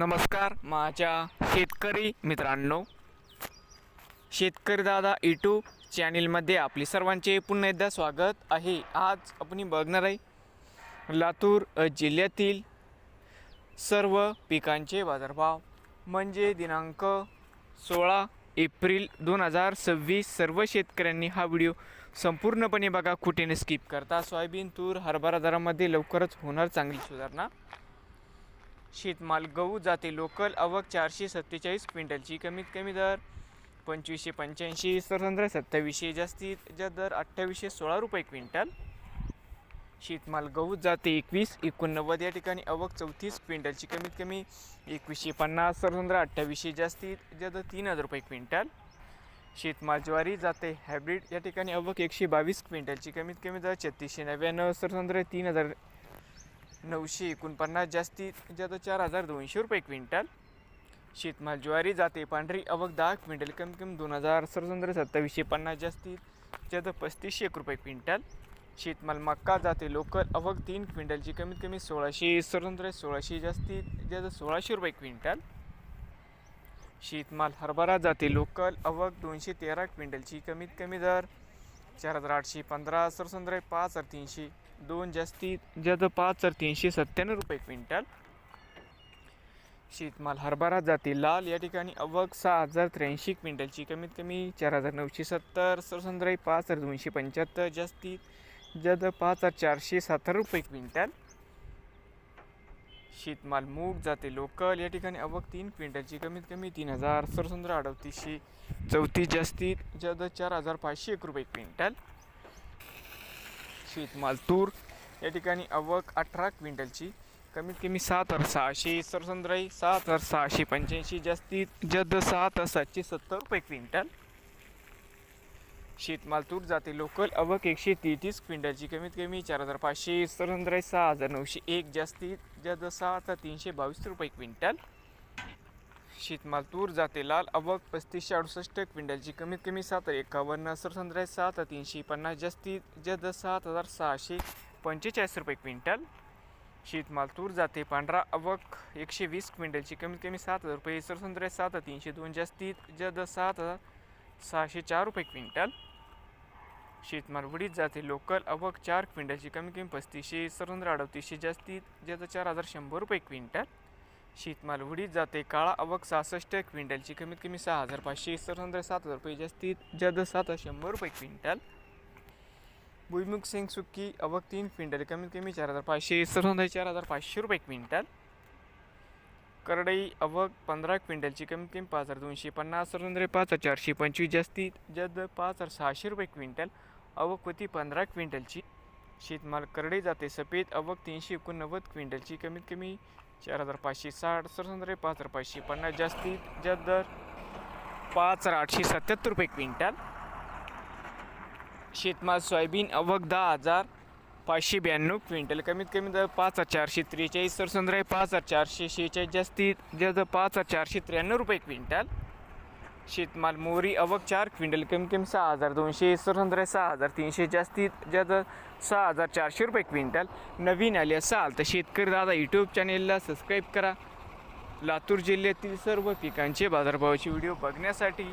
नमस्कार माझ्या शेतकरी मित्रांनो, शेतकरी दादा यूट्यूब चॅनलमध्ये आपले सर्वांचे पुन्हा एकदा स्वागत आहे। आज आपण बघणार आहे लातूर जिल्ह्यातील सर्व पिकांचे बाजारभाव, म्हणजे दिनांक 16 एप्रिल 2026। सर्व शेतकऱ्यांनी हा व्हिडिओ संपूर्णपणे बघा, कुठे न स्किप करता। सोयाबीन, तूर, हरभरा दरामध्ये लवकरच होणार चांगली सुधारणा। शेतमाल गहू जाते लोकल, आवक 447 क्विंटलची, कमीत कमी दर 2585, सरसंद्र 2700, जास्तीत जास्त दर 2816 रुपये क्विंटल। शेतमाल गहू जाते 2189, या ठिकाणी आवक 34 क्विंटलची, कमीत कमी 2150, सरसंद्र 2800, जास्तीत जास्त 3000 रुपये क्विंटल। शेतमाल ज्वारी जाते हायब्रिड, या ठिकाणी आवक 122 क्विंटलची, कमीत कमी दर 3699, सरसंद्र 3949, जास्तीत जास्त 4200 रुपये क्विंटल। शेतमाल ज्वारी जाते पांढरी, आवक 10 क्विंटल, कमीत कमी 2000, सरसंद्र 2750, जास्तीत जास्त 3500 रुपये क्विंटल। शेतमाल मक्का जाते लोकल, आवक 3 क्विंटलची, कमीत कमी 1600, सरसंद्र 1600, जास्तीत जास्त 1600 रुपये क्विंटल। शेतमाल हरभरा जाते लोकल, आवक 213 क्विंटलची, कमीत कमी दर 4815, सरसंद्र 5302, जास्तीत जास्त 5397 रुपये क्विंटल। शेतमाल हरभरा जाते लाल, या ठिकाणी आवक 6083 क्विंटलची, कमीत कमी 4970, सरसंद्र 5275, जास्तीत जास्त 5470 रुपये क्विंटल। शेतमाल मूग जाते लोकल, या ठिकाणी आवक 3 क्विंटलची, कमीत कमी 3000, सरसंद्र 3834, जास्तीत जास्त 4501 रुपये क्विंटल। शेतमाल तूर, या ठिकाणी आवक 18 क्विंटलची, कमीत कमी 7600, सरसंद्र 7685, जास्तीत जास्त 7770 रुपये क्विंटल। शेतमाल तूर जाते लोकल, आवक 133 क्विंटलची, कमीत कमी 4500, सरसंद्र 6901, जास्तीत जास्त 7322 रुपये क्विंटल। शेतमाल तूर जाते लाल, आवक 3568 क्विंटलची, कमीत कमी 7051, सरसंद्र 7350, जास्तीत जास्त 7645 रुपये क्विंटल। शेतमाल तूर जाते पांढरा, आवक 120 क्विंटलची, कमीत कमी 7000 रुपये, सरसंद्र 7302, जास्तीत जास्त 7604 रुपये क्विंटल। शेतमाल उडीद जाते लोकल, आवक 4 क्विंटलची, कमीत कमी 3500, सरसंद्र 3800, जास्तीत जास्त 4100 रुपये क्विंटल। शेतमाल उडीद जाते काळा, आवक 66 क्विंटलची, कमीत कमी 6500, सरसंद्र 7000 रुपये, जास्तीत जास्त 700 रुपये क्विंटल। भुईमुग शेंग सुक्की, आवक 3 क्विंटल, कमीत कमी 4500, सरसंद्र 4500 रुपये क्विंटल। करडई, आवक 15 क्विंटलची, कमीत कमी 5250, सरसंद्र 5425, जास्तीत जास्त 5600 रुपये क्विंटल, आवक होती 15 क्विंटलची। शेतमाल करडई जाते सफेद, आवक 389 क्विंटलची, कमीत कमी 4560, सरसंद्र 5550, जास्तीत जास्त दर 5877 रुपये क्विंटल। शेतमाल सोयाबीन, आवक 10592 क्विंटल, कमीत कमी दर 5443, सरसंद्र 5446, जास्तीत जास्त 5493 रुपये क्विंटल। शेतमाल मोहरी, आवक 4 क्विंटल, कमीत कमी 6200, सरसंद्र 6300, जास्तीत जास्त 6400 रुपये क्विंटल। नवीन आले असाल तर शेतकरी दादा यूट्यूब चॅनेलला सबस्क्राईब करा, लातूर जिल्ह्यातील सर्व पिकांचे बाजारभावाचे व्हिडिओ बघण्यासाठी।